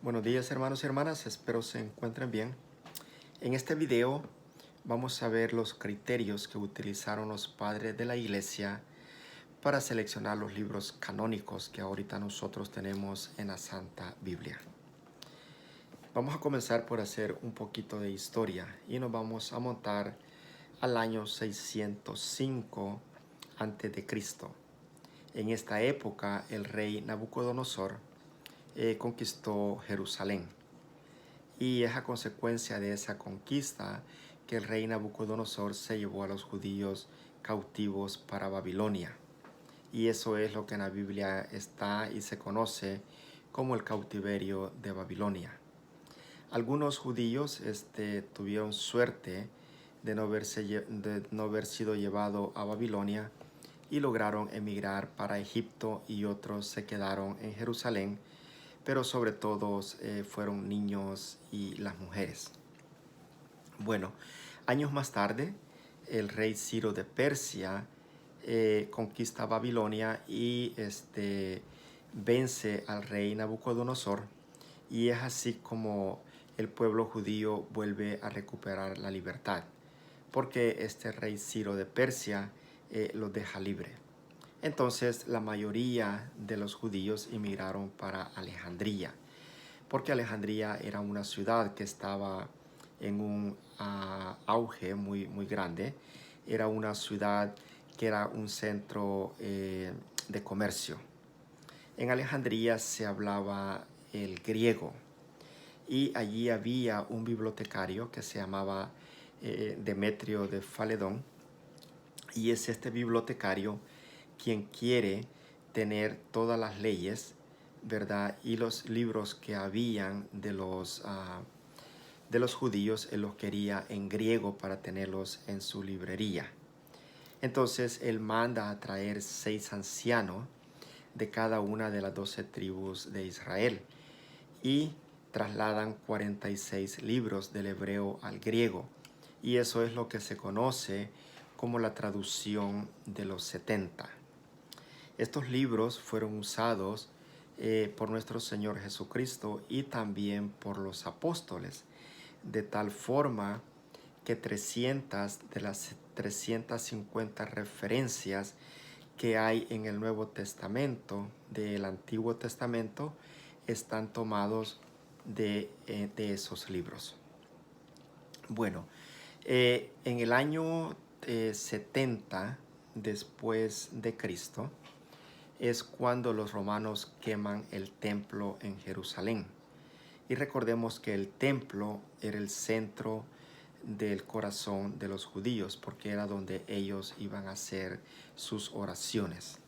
Buenos días hermanos y hermanas, espero se encuentren bien. En este video vamos a ver los criterios que utilizaron los padres de la iglesia para seleccionar los libros canónicos que ahorita nosotros tenemos en la Santa Biblia. Vamos a comenzar por hacer un poquito de historia y nos vamos a montar al año 605 a.C. En esta época el rey Nabucodonosor conquistó Jerusalén. Y es a consecuencia de esa conquista que el rey Nabucodonosor se llevó a los judíos cautivos para Babilonia. Y eso es lo que en la Biblia está y se conoce como el cautiverio de Babilonia. Algunos judíos tuvieron suerte de no haber sido llevados a Babilonia y lograron emigrar para Egipto, y otros se quedaron en Jerusalén, pero sobre todo fueron niños y las mujeres. Bueno, años más tarde, el rey Ciro de Persia conquista Babilonia y vence al rey Nabucodonosor, y es así como el pueblo judío vuelve a recuperar la libertad, porque este rey Ciro de Persia los deja libre. Entonces la mayoría de los judíos emigraron para Alejandría, porque Alejandría era una ciudad que estaba en un auge muy grande. Era una ciudad que era un centro de comercio. En Alejandría se hablaba el griego, y allí había un bibliotecario que se llamaba Demetrio de Faledón, y es este bibliotecario quien quiere tener todas las leyes, ¿verdad? Y los libros que habían de los judíos, él los quería en griego para tenerlos en su librería. Entonces él manda a traer 6 ancianos de cada una de las 12 tribus de Israel, y trasladan 46 libros del hebreo al griego. Y eso es lo que se conoce como la traducción de los 70. Estos libros fueron usados por nuestro Señor Jesucristo y también por los apóstoles, de tal forma que 300 de las 350 referencias que hay en el Nuevo Testamento del Antiguo Testamento están tomados de esos libros. Bueno, en el año 70 después de Cristo es cuando los romanos queman el templo en Jerusalén. Y recordemos que el templo era el centro del corazón de los judíos, porque era donde ellos iban a hacer sus oraciones.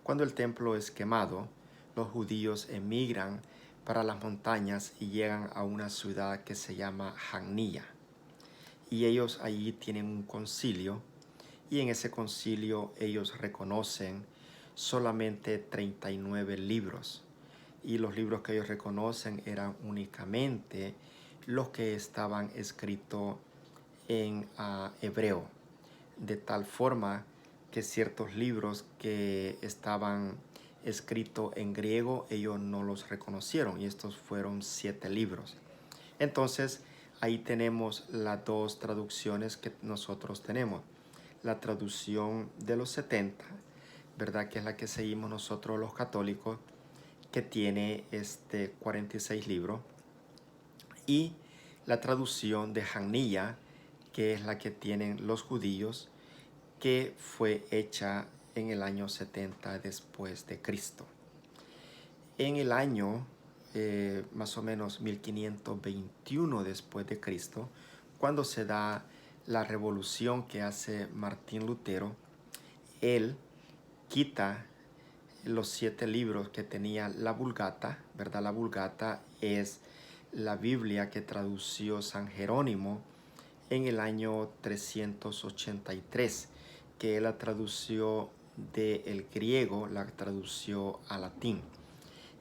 Cuando el templo es quemado, los judíos emigran para las montañas y llegan a una ciudad que se llama Jannía. Y ellos allí tienen un concilio, y en ese concilio ellos reconocen solamente 39 libros. Y los libros que ellos reconocen eran únicamente los que estaban escritos en hebreo, de tal forma que ciertos libros que estaban escritos en griego ellos no los reconocieron, y estos fueron 7 libros. Entonces ahí tenemos las dos traducciones que nosotros tenemos: la traducción de los 70, ¿verdad?, que es la que seguimos nosotros los católicos, que tiene 46 libros, y la traducción de Jannía, que es la que tienen los judíos, que fue hecha en el año 70 después de Cristo. En el año más o menos 1521 después de Cristo, cuando se da la revolución que hace Martín Lutero, él quita los 7 libros que tenía la Vulgata, ¿verdad? La Vulgata es la Biblia que tradució San Jerónimo en el año 383, que él la tradució del griego, la tradució a latín.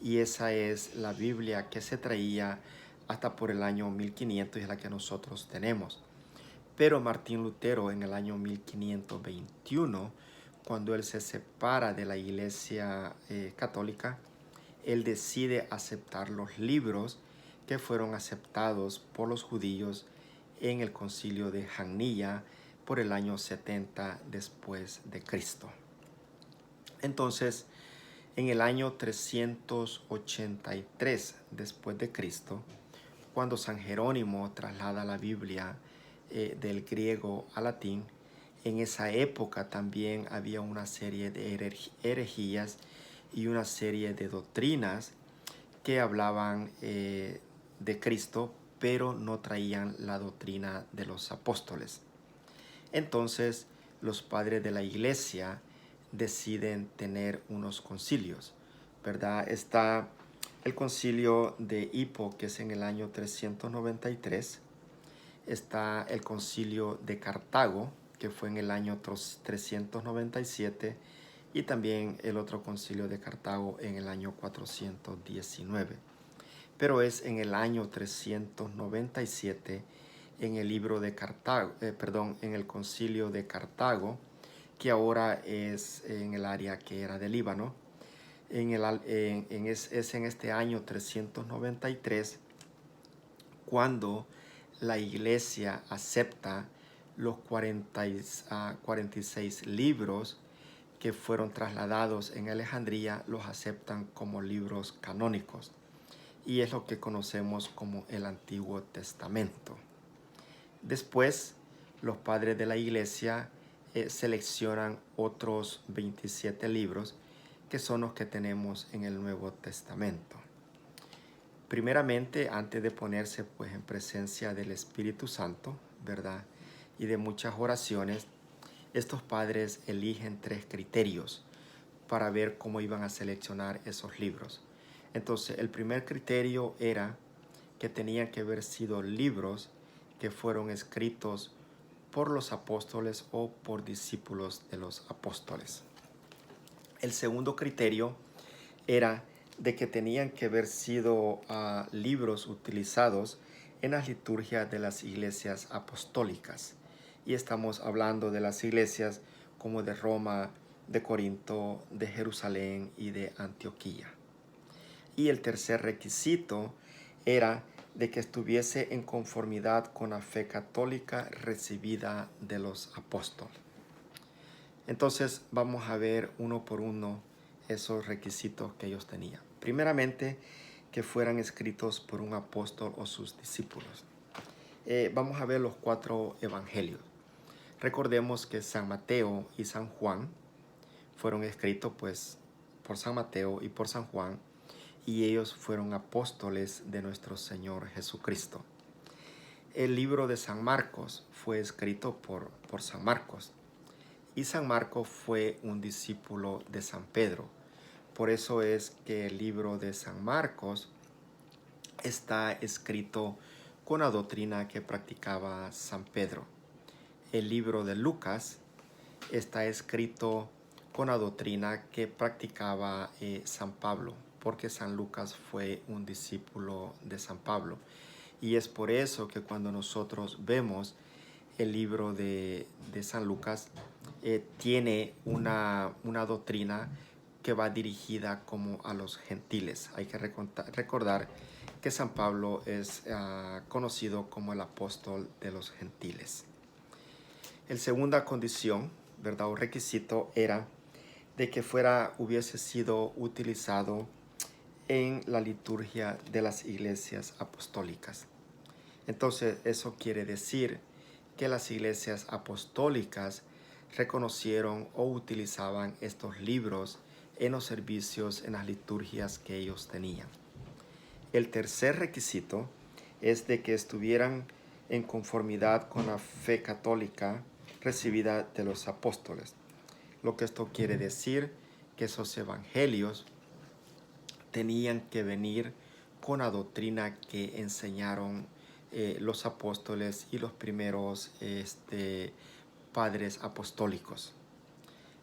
Y esa es la Biblia que se traía hasta por el año 1500, y es la que nosotros tenemos. Pero Martín Lutero, en el año 1521, cuando él se separa de la iglesia católica, él decide aceptar los libros que fueron aceptados por los judíos en el concilio de Jamnia por el año 70 después de Cristo. Entonces, en el año 383 después de Cristo, cuando San Jerónimo traslada la Biblia del griego al latín, en esa época también había una serie de herejías y una serie de doctrinas que hablaban de Cristo, pero no traían la doctrina de los apóstoles. Entonces, los padres de la iglesia deciden tener unos concilios, ¿verdad? Está el concilio de Hippo, que es en el año 393. Está el concilio de Cartago, que fue en el año 397, y también el otro concilio de Cartago en el año 419. Pero es en el año 397, en el libro de Cartago, en el concilio de Cartago, que ahora es en el área que era de Líbano. Es en este año 393 cuando la iglesia acepta los 46 libros que fueron trasladados en Alejandría, los aceptan como libros canónicos. Y es lo que conocemos como el Antiguo Testamento. Después, los padres de la iglesia seleccionan otros 27 libros que son los que tenemos en el Nuevo Testamento. Primeramente, antes de ponerse pues en presencia del Espíritu Santo, ¿verdad? Y de muchas oraciones, estos padres eligen 3 criterios para ver cómo iban a seleccionar esos libros. Entonces, el primer criterio era que tenían que haber sido libros que fueron escritos por los apóstoles o por discípulos de los apóstoles. El segundo criterio era de que tenían que haber sido libros utilizados en las liturgias de las iglesias apostólicas. Y estamos hablando de las iglesias como de Roma, de Corinto, de Jerusalén y de Antioquía. Y el tercer requisito era de que estuviese en conformidad con la fe católica recibida de los apóstoles. Entonces vamos a ver uno por uno esos requisitos que ellos tenían. Primeramente, que fueran escritos por un apóstol o sus discípulos. Vamos a ver los 4 evangelios. Recordemos que San Mateo y San Juan fueron escritos pues por San Mateo y por San Juan, y ellos fueron apóstoles de nuestro Señor Jesucristo. El libro de San Marcos fue escrito por San Marcos, y San Marcos fue un discípulo de San Pedro. Por eso es que el libro de San Marcos está escrito con la doctrina que practicaba San Pedro. El libro de Lucas está escrito con la doctrina que practicaba San Pablo, porque San Lucas fue un discípulo de San Pablo. Y es por eso que cuando nosotros vemos el libro de San Lucas, tiene una doctrina que va dirigida como a los gentiles. Hay que recordar que San Pablo es conocido como el apóstol de los gentiles. La segunda condición, ¿verdad? O requisito era de que hubiese sido utilizado en la liturgia de las iglesias apostólicas. Entonces, eso quiere decir que las iglesias apostólicas reconocieron o utilizaban estos libros en los servicios, en las liturgias que ellos tenían. El tercer requisito es de que estuvieran en conformidad con la fe católica recibida de los apóstoles. Lo que esto quiere decir que esos evangelios tenían que venir con la doctrina que enseñaron los apóstoles y los primeros padres apostólicos.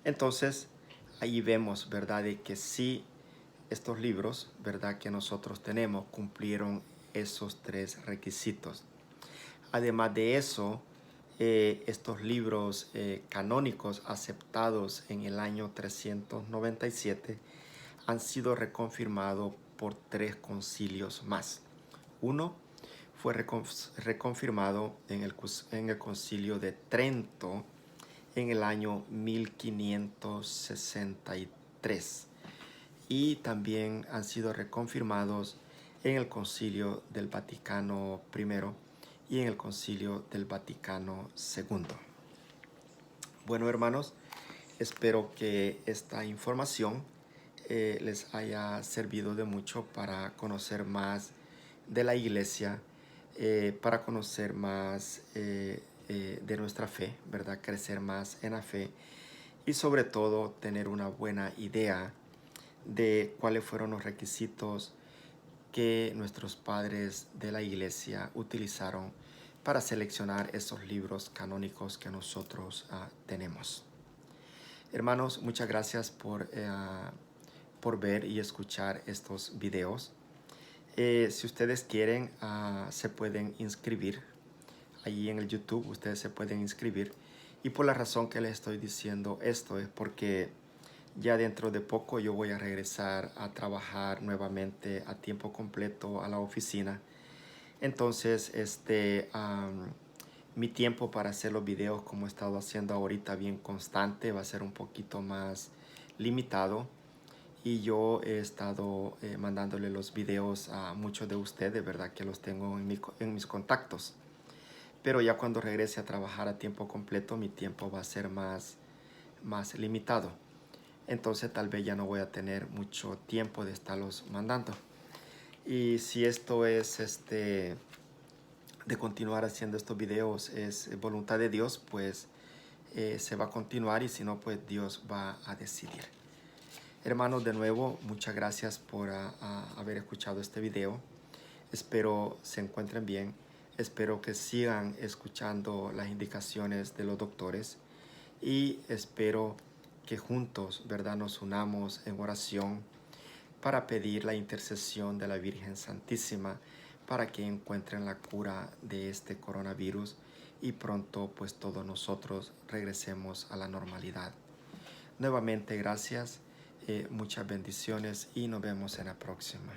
Entonces, ahí vemos, ¿verdad?, de que sí, estos libros, ¿verdad?, que nosotros tenemos cumplieron esos 3 requisitos. Además de eso, estos libros canónicos aceptados en el año 397 han sido reconfirmados por 3 concilios más. Uno fue reconfirmado en el concilio de Trento en el año 1563 y también han sido reconfirmados en el concilio del Vaticano I y en el concilio del Vaticano II. Bueno, hermanos, espero que esta información les haya servido de mucho para conocer más de la iglesia, para conocer más de nuestra fe, ¿verdad? Crecer más en la fe y sobre todo tener una buena idea de cuáles fueron los requisitos que nuestros padres de la iglesia utilizaron para seleccionar esos libros canónicos que nosotros tenemos. Hermanos, muchas gracias por ver y escuchar estos videos. Si ustedes quieren, se pueden inscribir. Allí en el YouTube ustedes se pueden inscribir. Y por la razón que les estoy diciendo esto es porque ya dentro de poco yo voy a regresar a trabajar nuevamente a tiempo completo a la oficina. Entonces, mi tiempo para hacer los videos como he estado haciendo ahorita bien constante va a ser un poquito más limitado. Y yo he estado mandándole los videos a muchos de ustedes, ¿verdad? Que los tengo en mis contactos. Pero ya cuando regrese a trabajar a tiempo completo, mi tiempo va a ser más limitado. Entonces tal vez ya no voy a tener mucho tiempo de estarlos mandando. Y si esto es de continuar haciendo estos videos es voluntad de Dios, pues se va a continuar, y si no, pues Dios va a decidir. Hermanos, de nuevo, muchas gracias por haber escuchado este video. Espero se encuentren bien. Espero que sigan escuchando las indicaciones de los doctores. Y espero que juntos, ¿verdad?, nos unamos en oración para pedir la intercesión de la Virgen Santísima para que encuentren la cura de este coronavirus y pronto pues todos nosotros regresemos a la normalidad. Nuevamente gracias, muchas bendiciones y nos vemos en la próxima.